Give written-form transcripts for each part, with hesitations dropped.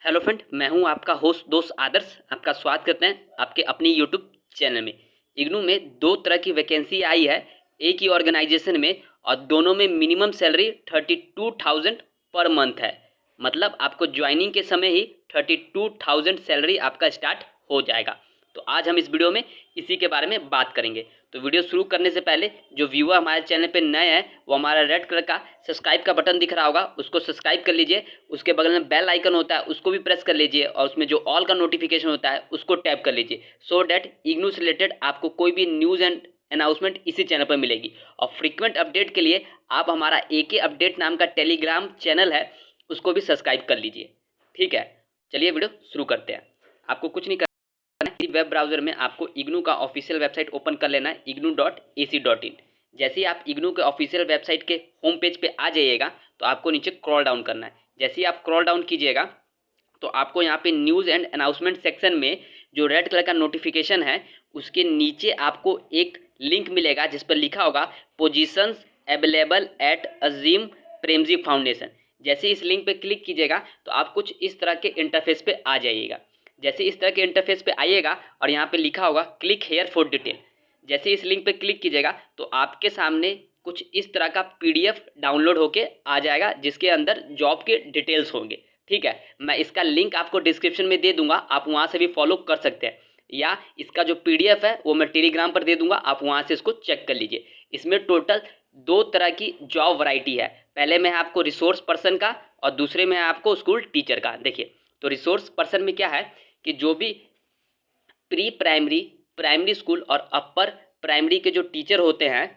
Hello friend, मैं हूं आपका होस्ट दोस्त आदर्श। आपका स्वागत करते हैं आपके अपनी यूट्यूब चैनल में। इग्नू में दो तरह की वैकेंसी आई है एक ही ऑर्गेनाइजेशन में, और दोनों में मिनिमम सैलरी 32,000 पर मंथ है। मतलब आपको ज्वाइनिंग के समय ही 32,000 सैलरी आपका स्टार्ट हो जाएगा। तो आज हम इस वीडियो में इसी के बारे में बात करेंगे। तो वीडियो शुरू करने से पहले जो व्यूअर हमारे चैनल पे नए हैं वो हमारा रेड कलर का सब्सक्राइब का बटन दिख रहा होगा, उसको सब्सक्राइब कर लीजिए। उसके बगल में बेल आइकन होता है, उसको भी प्रेस कर लीजिए, और उसमें जो ऑल का नोटिफिकेशन होता है उसको टैप कर लीजिए, सो डैट इग्नू से रिलेटेड आपको कोई भी न्यूज़ एंड अनाउंसमेंट इसी चैनल पर मिलेगी। और फ्रीक्वेंट अपडेट के लिए आप हमारा AK अपडेट नाम का टेलीग्राम चैनल है, उसको भी सब्सक्राइब कर लीजिए। ठीक है, चलिए वीडियो शुरू करते हैं। आपको कुछ नहीं करना है, वेब ब्राउजर में आपको इग्नू का ऑफिशियल वेबसाइट ओपन कर लेना है, ignu.ac.in। जैसे ही आप इग्नू के ऑफिशियल वेबसाइट के होम पेज पे आ जाइएगा तो आपको नीचे क्रॉल डाउन करना है। जैसे ही आप क्रॉल डाउन कीजिएगा तो आपको यहाँ पे न्यूज़ एंड अनाउंसमेंट सेक्शन में जो रेड कलर का नोटिफिकेशन है उसके नीचे आपको एक लिंक मिलेगा जिस पर लिखा होगा positions available at Azim Premji foundation. जैसे इस लिंक पे क्लिक कीजिएगा तो आप कुछ इस तरह के इंटरफेस पे आ जाइएगा। जैसे इस तरह के इंटरफेस पे आइएगा और यहाँ पे लिखा होगा क्लिक हेयर फॉर डिटेल। जैसे इस लिंक पे क्लिक कीजिएगा तो आपके सामने कुछ इस तरह का PDF डाउनलोड होके आ जाएगा जिसके अंदर जॉब के डिटेल्स होंगे। ठीक है, मैं इसका लिंक आपको डिस्क्रिप्शन में दे दूंगा, आप वहाँ से भी फॉलो कर सकते हैं, या इसका जो PDF है वो मैं टेलीग्राम पर दे दूंगा, आप वहाँ से इसको चेक कर लीजिए। इसमें टोटल दो तरह की जॉब वैरायटी है। पहले में है आपको रिसोर्स पर्सन का और दूसरे में है आपको स्कूल टीचर का। देखिए, तो रिसोर्स पर्सन में क्या है कि जो भी प्री प्राइमरी, प्राइमरी स्कूल और अपर प्राइमरी के जो टीचर होते हैं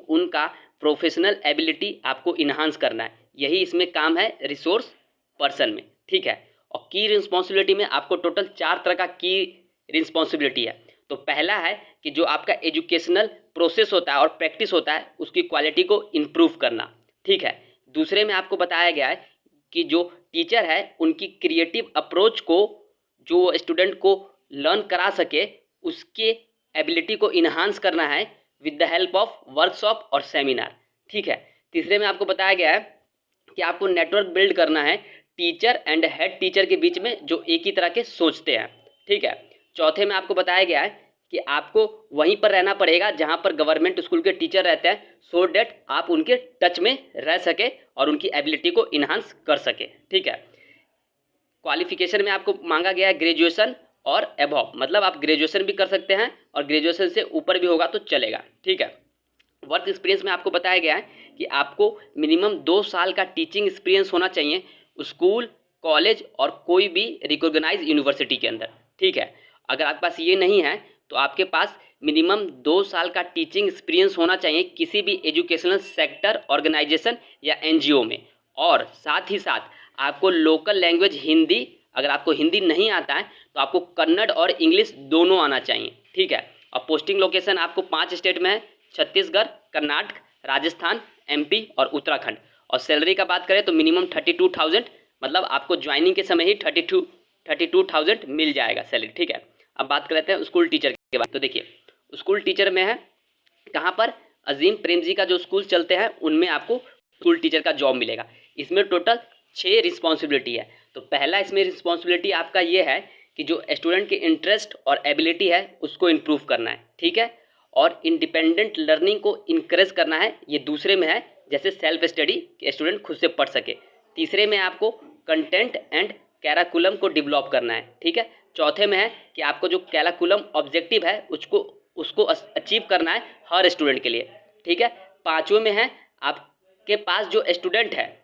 उनका प्रोफेशनल एबिलिटी आपको इन्हांस करना है, यही इसमें काम है रिसोर्स पर्सन में। ठीक है, और की रिस्पॉन्सिबिलिटी में आपको टोटल 4 तरह का की रिस्पॉन्सिबिलिटी है। तो पहला है कि जो आपका एजुकेशनल प्रोसेस होता है और प्रैक्टिस होता है उसकी क्वालिटी को इम्प्रूव करना। ठीक है, दूसरे में आपको बताया गया है कि जो टीचर है उनकी क्रिएटिव अप्रोच को जो स्टूडेंट को लर्न करा सके उसके एबिलिटी को इन्हांस करना है with the help of workshop और सेमिनार। ठीक है, तीसरे में आपको बताया गया है कि आपको नेटवर्क बिल्ड करना है टीचर एंड हेड टीचर के बीच में जो एक ही तरह के सोचते हैं। ठीक है, चौथे में आपको बताया गया है कि आपको वहीं पर रहना पड़ेगा जहां पर गवर्नमेंट स्कूल के टीचर रहते हैं, सो डैट आप उनके टच में रह सके और उनकी एबिलिटी को इन्हांस कर सके। ठीक है, क्वालिफिकेशन में आपको मांगा गया है ग्रेजुएशन और एबव, मतलब आप ग्रेजुएशन भी कर सकते हैं और ग्रेजुएशन से ऊपर भी होगा तो चलेगा। ठीक है, वर्क एक्सपीरियंस में आपको बताया गया है कि आपको मिनिमम 2 साल का टीचिंग एक्सपीरियंस होना चाहिए स्कूल, कॉलेज और कोई भी रिकॉग्नाइज यूनिवर्सिटी के अंदर। ठीक है, अगर आपके पास ये नहीं है तो आपके पास मिनिमम 2 साल का टीचिंग एक्सपीरियंस होना चाहिए किसी भी एजुकेशनल सेक्टर, ऑर्गेनाइजेशन या NGO में। और साथ ही साथ आपको लोकल लैंग्वेज हिंदी, अगर आपको हिंदी नहीं आता है तो आपको कन्नड़ और इंग्लिश दोनों आना चाहिए। ठीक है, और पोस्टिंग लोकेशन आपको 5 स्टेट में है, छत्तीसगढ़, कर्नाटक, राजस्थान, MP और उत्तराखंड। और सैलरी का बात करें तो मिनिमम 32,000, मतलब आपको ज्वाइनिंग के समय ही 32,000 मिल जाएगा सैलरी। ठीक है, अब बात कर लेते हैं स्कूल टीचर के बाद। तो देखिए, स्कूल टीचर में है कहाँ पर, अजीम प्रेमजी का जो स्कूल चलते हैं उनमें आपको स्कूल टीचर का जॉब मिलेगा। इसमें टोटल 6 रिस्पॉन्सिबिलिटी है। तो पहला इसमें रिस्पॉन्सिबिलिटी आपका ये है कि जो स्टूडेंट के इंटरेस्ट और एबिलिटी है उसको इम्प्रूव करना है। ठीक है, और इंडिपेंडेंट लर्निंग को इनकरेज करना है, ये दूसरे में है, जैसे सेल्फ स्टडी कि स्टूडेंट खुद से पढ़ सके। तीसरे में आपको कंटेंट एंड कैराकुलम को डेवलप करना है। ठीक है, चौथे में है कि आपको जो कैराकुलम ऑब्जेक्टिव है उसको अचीव करना है हर स्टूडेंट के लिए। ठीक है, पाँचवें में है आपके पास जो स्टूडेंट है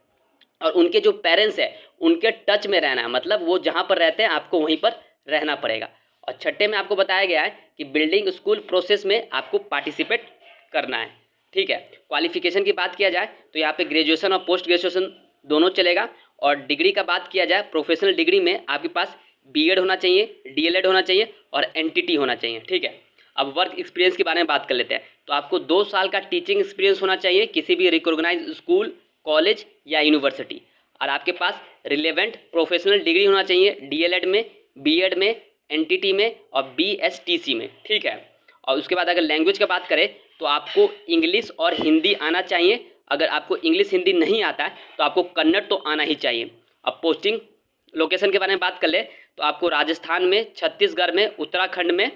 और उनके जो पेरेंट्स है उनके टच में रहना है, मतलब वो जहाँ पर रहते हैं आपको वहीं पर रहना पड़ेगा। और छठे में आपको बताया गया है कि बिल्डिंग स्कूल प्रोसेस में आपको पार्टिसिपेट करना है। ठीक है, क्वालिफिकेशन की बात किया जाए तो यहाँ पे ग्रेजुएशन और पोस्ट ग्रेजुएशन दोनों चलेगा। और डिग्री का बात किया जाए, प्रोफेशनल डिग्री में आपके पास B.Ed होना चाहिए, DLED होना चाहिए और NTT होना चाहिए। ठीक है, अब वर्क एक्सपीरियंस के बारे में बात कर लेते हैं। तो आपको 2 साल का टीचिंग एक्सपीरियंस होना चाहिए किसी भी रिकॉग्नाइज स्कूल, कॉलेज या यूनिवर्सिटी, और आपके पास रिलेवेंट प्रोफेशनल डिग्री होना चाहिए DLED में, B.Ed में, NTT में और BSTC में। ठीक है, और उसके बाद अगर लैंग्वेज की बात करें तो आपको इंग्लिश और हिंदी आना चाहिए। अगर आपको इंग्लिश हिंदी नहीं आता है तो आपको कन्नड़ तो आना ही चाहिए। अब पोस्टिंग लोकेशन के बारे में बात कर ले तो आपको राजस्थान में, छत्तीसगढ़ में, उत्तराखंड में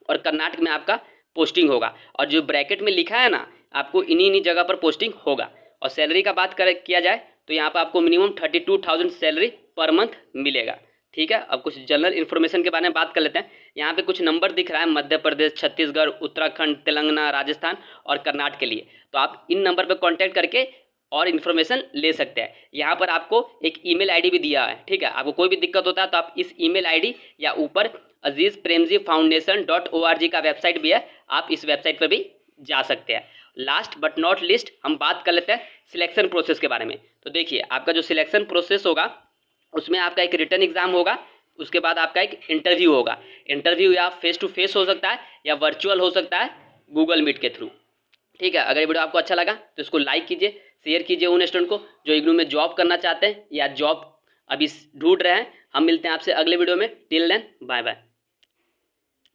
और कर्नाटक में आपका पोस्टिंग होगा। और जो ब्रैकेट में लिखा है ना, आपको इन्हीं जगह पर पोस्टिंग होगा। और सैलरी का बात किया जाए तो यहाँ पर आपको मिनिमम 32,000 सैलरी पर मंथ मिलेगा। ठीक है, अब कुछ जनरल इन्फॉर्मेशन के बारे में बात कर लेते हैं। यहाँ पे कुछ नंबर दिख रहा है मध्य प्रदेश, छत्तीसगढ़, उत्तराखंड, तेलंगाना, राजस्थान और कर्नाटक के लिए। तो आप इन नंबर पर कॉन्टैक्ट करके और इन्फॉर्मेशन ले सकते हैं। यहाँ पर आपको एक ईमेल आईडी भी दिया है। ठीक है, आपको कोई भी दिक्कत होता है तो आप इस ईमेल आईडी या ऊपर azizpremjifoundation.org का वेबसाइट भी है, आप इस वेबसाइट पर भी जा सकते हैं। लास्ट बट नॉट लिस्ट हम बात कर लेते हैं सिलेक्शन प्रोसेस के बारे में। तो देखिए, आपका जो सिलेक्शन प्रोसेस होगा उसमें आपका एक रिटन एग्जाम होगा, उसके बाद आपका एक इंटरव्यू होगा। इंटरव्यू या फेस टू फेस हो सकता है या वर्चुअल हो सकता है गूगल मीट के थ्रू। ठीक है, अगर ये वीडियो आपको अच्छा लगा तो इसको लाइक कीजिए, शेयर कीजिए उन स्टूडेंट को जो इग्नू में जॉब करना चाहते हैं या जॉब अभी ढूंढ रहे हैं। हम मिलते हैं आपसे अगले वीडियो में। Till then, bye bye.